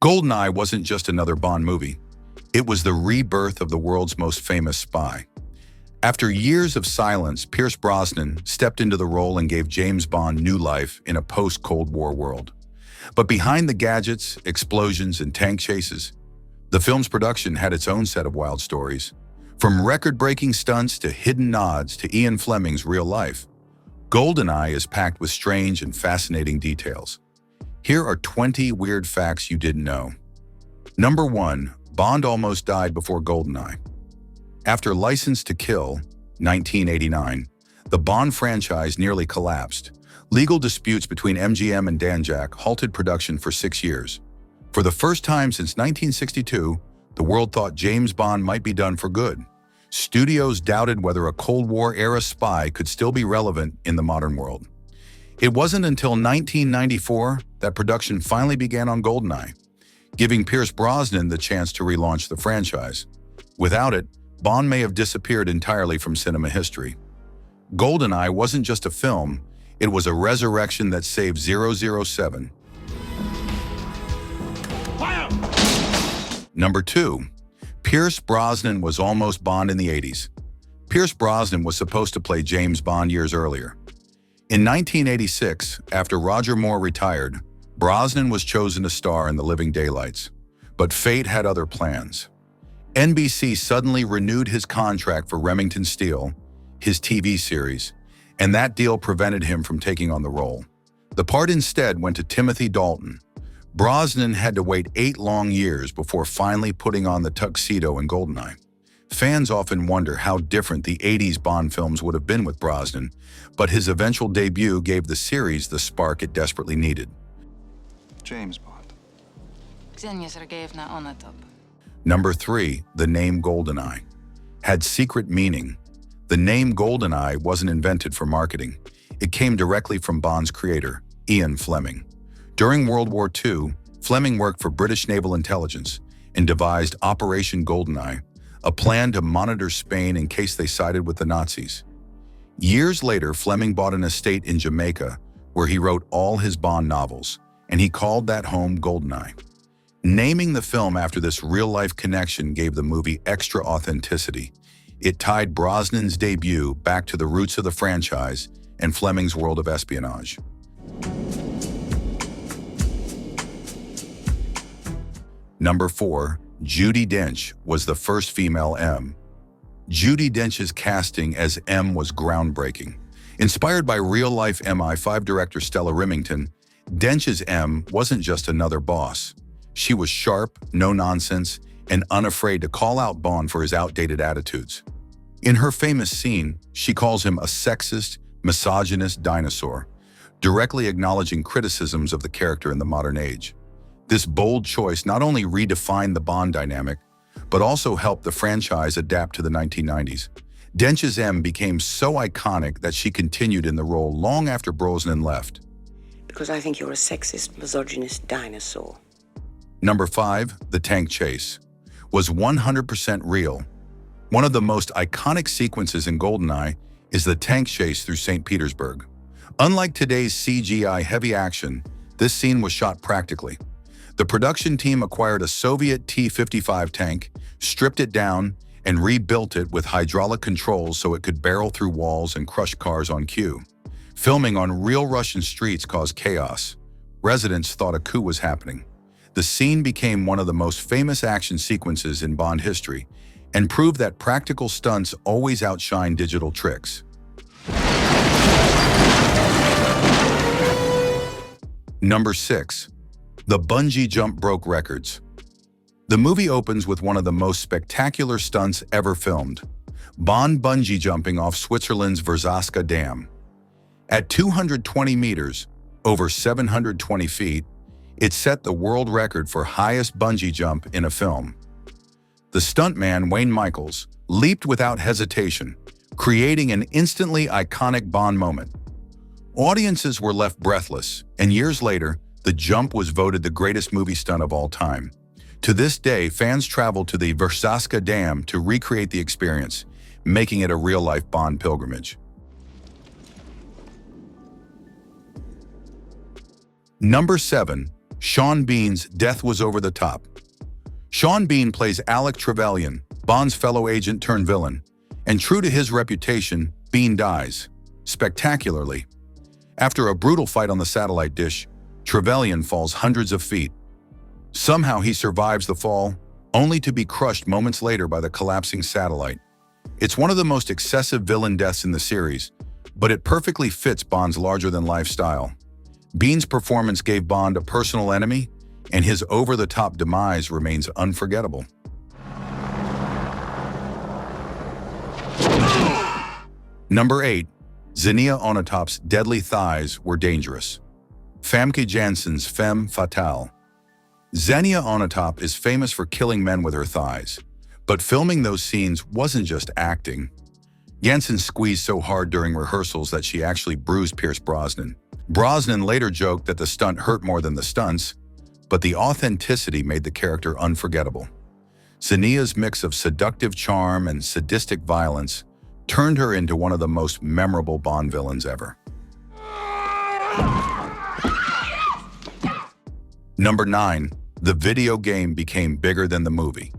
GoldenEye wasn't just another Bond movie. It was the rebirth of the world's most famous spy. After years of silence, Pierce Brosnan stepped into the role and gave James Bond new life in a post-Cold War world. But behind the gadgets, explosions, and tank chases, the film's production had its own set of wild stories. From record-breaking stunts to hidden nods to Ian Fleming's real life, GoldenEye is packed with strange and fascinating details. Here are 20 weird facts you didn't know. Number 1. Bond almost died before GoldenEye. After License to Kill, 1989, the Bond franchise nearly collapsed. Legal disputes between MGM and Danjaq halted production for 6 years. For the first time since 1962, the world thought James Bond might be done for good. Studios doubted whether a Cold War-era spy could still be relevant in the modern world. It wasn't until 1994 that production finally began on GoldenEye, giving Pierce Brosnan the chance to relaunch the franchise. Without it, Bond may have disappeared entirely from cinema history. GoldenEye wasn't just a film, it was a resurrection that saved 007. Fire! Number 2. Pierce Brosnan was almost Bond in the 80s. Pierce Brosnan was supposed to play James Bond years earlier. In 1986, after Roger Moore retired, Brosnan was chosen to star in The Living Daylights. But fate had other plans. NBC suddenly renewed his contract for Remington Steele, his TV series, and that deal prevented him from taking on the role. The part instead went to Timothy Dalton. Brosnan had to wait 8 long years before finally putting on the tuxedo in GoldenEye. Fans often wonder how different the 80s Bond films would have been with Brosnan, but his eventual debut gave the series the spark it desperately needed. James Bond. Ksenia Sergeyevna Onatop. Number 3. The name GoldenEye had secret meaning. The name GoldenEye wasn't invented for marketing. It came directly from Bond's creator, Ian Fleming. During World War II, Fleming worked for British Naval Intelligence and devised Operation GoldenEye, a plan to monitor Spain in case they sided with the Nazis. Years later, Fleming bought an estate in Jamaica where he wrote all his Bond novels, and he called that home GoldenEye. Naming the film after this real-life connection gave the movie extra authenticity. It tied Brosnan's debut back to the roots of the franchise and Fleming's world of espionage. Number 4. Judi Dench was the first female M. Judi Dench's casting as M was groundbreaking. Inspired by real-life MI5 director Stella Rimington, Dench's M wasn't just another boss. She was sharp, no-nonsense, and unafraid to call out Bond for his outdated attitudes. In her famous scene, she calls him a sexist, misogynist dinosaur, directly acknowledging criticisms of the character in the modern age. This bold choice not only redefined the Bond dynamic, but also helped the franchise adapt to the 1990s. Dench's M became so iconic that she continued in the role long after Brosnan left. Because I think you're a sexist, misogynist dinosaur. Number 5. The tank chase was 100% real. One of the most iconic sequences in GoldenEye is the tank chase through St. Petersburg. Unlike today's CGI heavy action, this scene was shot practically. The production team acquired a Soviet T-55 tank, stripped it down, and rebuilt it with hydraulic controls so it could barrel through walls and crush cars on cue. Filming on real Russian streets caused chaos. Residents thought a coup was happening. The scene became one of the most famous action sequences in Bond history and proved that practical stunts always outshine digital tricks. Number 6. The bungee jump broke records. The movie opens with one of the most spectacular stunts ever filmed, Bond bungee jumping off Switzerland's Verzasca Dam. At 220 meters, over 720 feet, it set the world record for highest bungee jump in a film. The stuntman, Wayne Michaels, leaped without hesitation, creating an instantly iconic Bond moment. Audiences were left breathless, and years later, the jump was voted the greatest movie stunt of all time. To this day, fans travel to the Verzasca Dam to recreate the experience, making it a real-life Bond pilgrimage. Number 7. Sean Bean's Death Was Over the Top. Sean Bean plays Alec Trevelyan, Bond's fellow agent turned villain, and true to his reputation, Bean dies, spectacularly. After a brutal fight on the satellite dish, Trevelyan falls hundreds of feet. Somehow he survives the fall, only to be crushed moments later by the collapsing satellite. It's one of the most excessive villain deaths in the series, but it perfectly fits Bond's larger-than-life style. Bean's performance gave Bond a personal enemy, and his over-the-top demise remains unforgettable. Number 8. Xenia Onatop's deadly thighs were dangerous. Famke Janssen's Femme Fatale. Xenia Onatop is famous for killing men with her thighs, but filming those scenes wasn't just acting. Janssen squeezed so hard during rehearsals that she actually bruised Pierce Brosnan. Brosnan later joked that the stunt hurt more than the stunts, but the authenticity made the character unforgettable. Xenia's mix of seductive charm and sadistic violence turned her into one of the most memorable Bond villains ever. Number 9. The video game became bigger than the movie.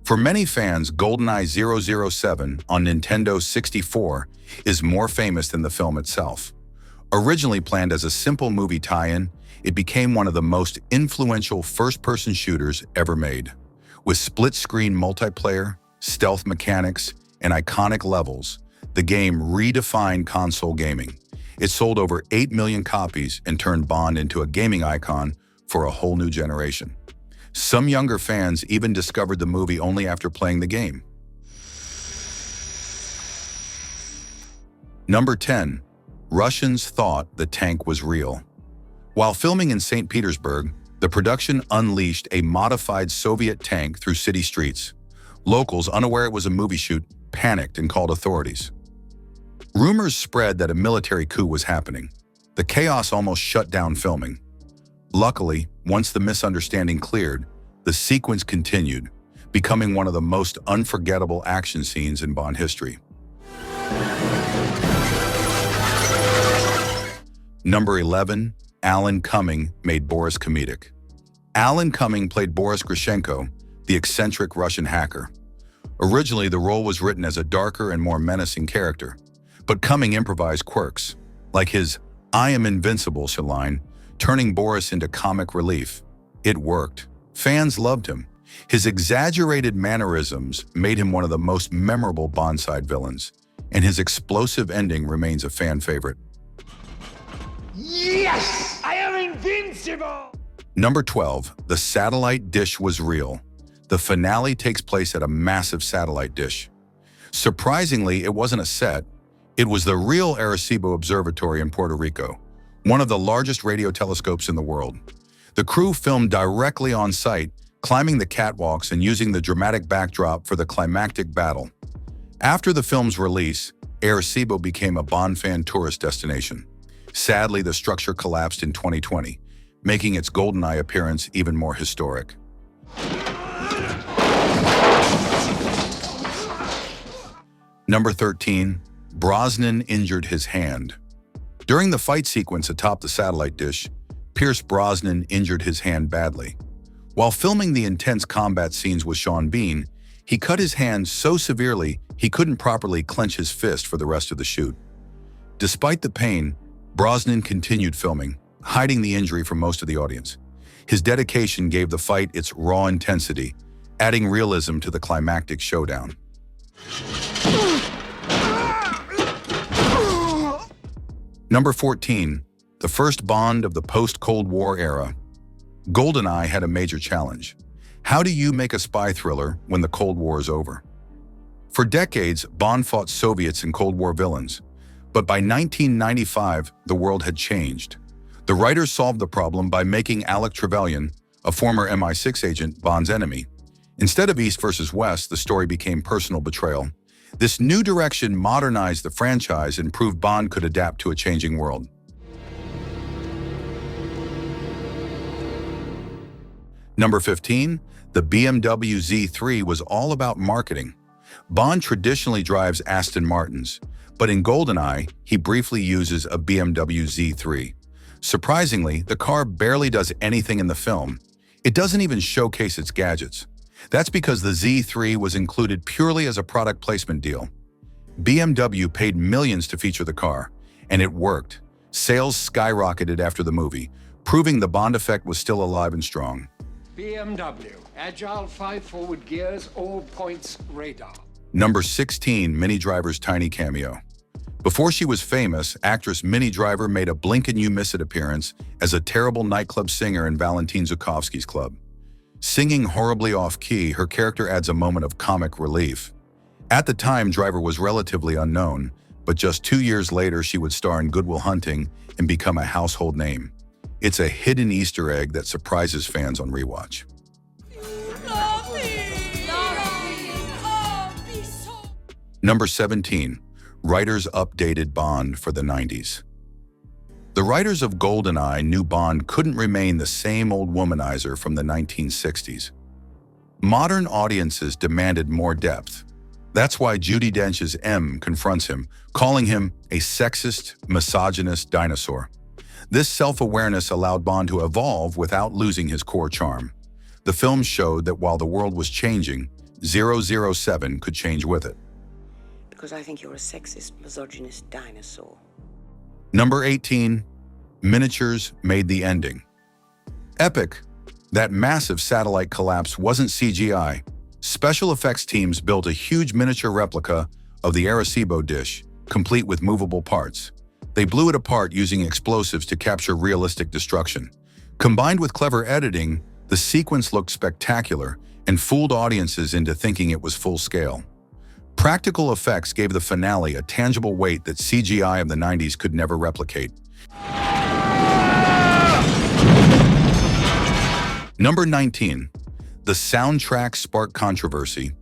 For many fans, GoldenEye 007 on Nintendo 64 is more famous than the film itself. Originally planned as a simple movie tie-in, it became one of the most influential first-person shooters ever made. With split-screen multiplayer, stealth mechanics, and iconic levels, the game redefined console gaming. It sold over 8 million copies and turned Bond into a gaming icon for a whole new generation. Some younger fans even discovered the movie only after playing the game. Number 10. Russians thought the tank was real. While filming in St. Petersburg, the production unleashed a modified Soviet tank through city streets. Locals, unaware it was a movie shoot, panicked and called authorities. Rumors spread that a military coup was happening. The chaos almost shut down filming. Luckily, once the misunderstanding cleared, the sequence continued, becoming one of the most unforgettable action scenes in Bond history. Number 11. Alan Cumming made Boris comedic. Alan Cumming played Boris Grushenko, the eccentric Russian hacker. Originally, the role was written as a darker and more menacing character, but Cumming improvised quirks, like his "I am invincible" line, turning Boris into comic relief. It worked. Fans loved him. His exaggerated mannerisms made him one of the most memorable Bond-side villains, and his explosive ending remains a fan favorite. Yes! I am invincible! Number 12. The satellite dish was real. The finale takes place at a massive satellite dish. Surprisingly, it wasn't a set. It was the real Arecibo Observatory in Puerto Rico, one of the largest radio telescopes in the world. The crew filmed directly on site, climbing the catwalks and using the dramatic backdrop for the climactic battle. After the film's release, Arecibo became a Bond fan tourist destination. Sadly, the structure collapsed in 2020, making its GoldenEye appearance even more historic. Number 13. Brosnan injured his hand. During the fight sequence atop the satellite dish, Pierce Brosnan injured his hand badly. While filming the intense combat scenes with Sean Bean, he cut his hand so severely he couldn't properly clench his fist for the rest of the shoot. Despite the pain, Brosnan continued filming, hiding the injury from most of the audience. His dedication gave the fight its raw intensity, adding realism to the climactic showdown. Number 14. The first Bond of the post-Cold War era. GoldenEye had a major challenge. How do you make a spy thriller when the Cold War is over? For decades, Bond fought Soviets and Cold War villains. But by 1995, the world had changed. The writers solved the problem by making Alec Trevelyan, a former MI6 agent, Bond's enemy. Instead of East versus West, the story became personal betrayal. This new direction modernized the franchise and proved Bond could adapt to a changing world. Number 15. The BMW Z3 was all about marketing. Bond traditionally drives Aston Martins, but in GoldenEye, he briefly uses a BMW Z3. Surprisingly, the car barely does anything in the film. It doesn't even showcase its gadgets. That's because the Z3 was included purely as a product placement deal. BMW paid millions to feature the car, and it worked. Sales skyrocketed after the movie, proving the Bond effect was still alive and strong. BMW. Agile 5 forward gears, all points radar. Number 16, Minnie Driver's tiny cameo. Before she was famous, actress Minnie Driver made a blink-and-you-miss-it appearance as a terrible nightclub singer in Valentin Zukovsky's club. Singing horribly off-key, her character adds a moment of comic relief. At the time, Driver was relatively unknown, but just 2 years later she would star in Good Will Hunting and become a household name. It's a hidden Easter egg that surprises fans on rewatch. Number 17. Writers updated Bond for the 90s. The writers of GoldenEye knew Bond couldn't remain the same old womanizer from the 1960s. Modern audiences demanded more depth. That's why Judi Dench's M confronts him, calling him a sexist, misogynist dinosaur. This self-awareness allowed Bond to evolve without losing his core charm. The film showed that while the world was changing, 007 could change with it. Because I think you're a sexist, misogynist dinosaur. Number 18. Miniatures made the ending. Epic. That massive satellite collapse wasn't CGI. Special effects teams built a huge miniature replica of the Arecibo dish, complete with movable parts. They blew it apart using explosives to capture realistic destruction. Combined with clever editing, the sequence looked spectacular and fooled audiences into thinking it was full scale. Practical effects gave the finale a tangible weight that CGI of the 90s could never replicate. Number 19. The soundtrack sparked controversy.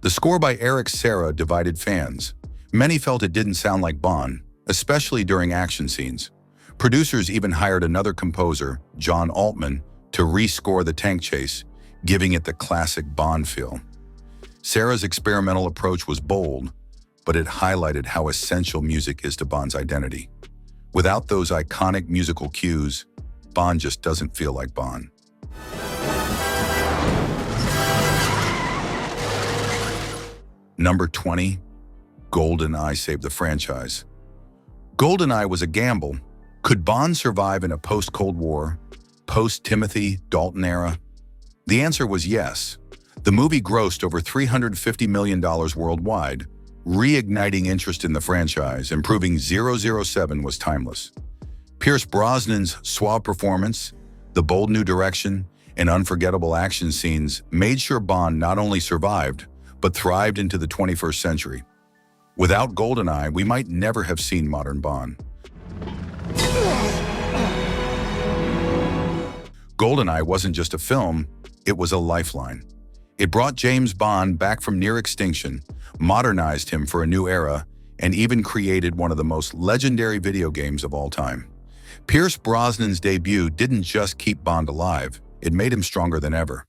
The score by Eric Serra divided fans. Many felt it didn't sound like Bond, especially during action scenes. Producers even hired another composer, John Altman, to rescore the tank chase, giving it the classic Bond feel. Serra's experimental approach was bold, but it highlighted how essential music is to Bond's identity. Without those iconic musical cues, Bond just doesn't feel like Bond. Number 20. GoldenEye saved the franchise. GoldenEye was a gamble. Could Bond survive in a post-Cold War, post-Timothy Dalton era? The answer was yes. The movie grossed over $350 million worldwide, reigniting interest in the franchise and proving 007 was timeless. Pierce Brosnan's suave performance, the bold new direction, and unforgettable action scenes made sure Bond not only survived, but thrived into the 21st century. Without GoldenEye, we might never have seen modern Bond. GoldenEye wasn't just a film, it was a lifeline. It brought James Bond back from near extinction, modernized him for a new era, and even created one of the most legendary video games of all time. Pierce Brosnan's debut didn't just keep Bond alive, it made him stronger than ever.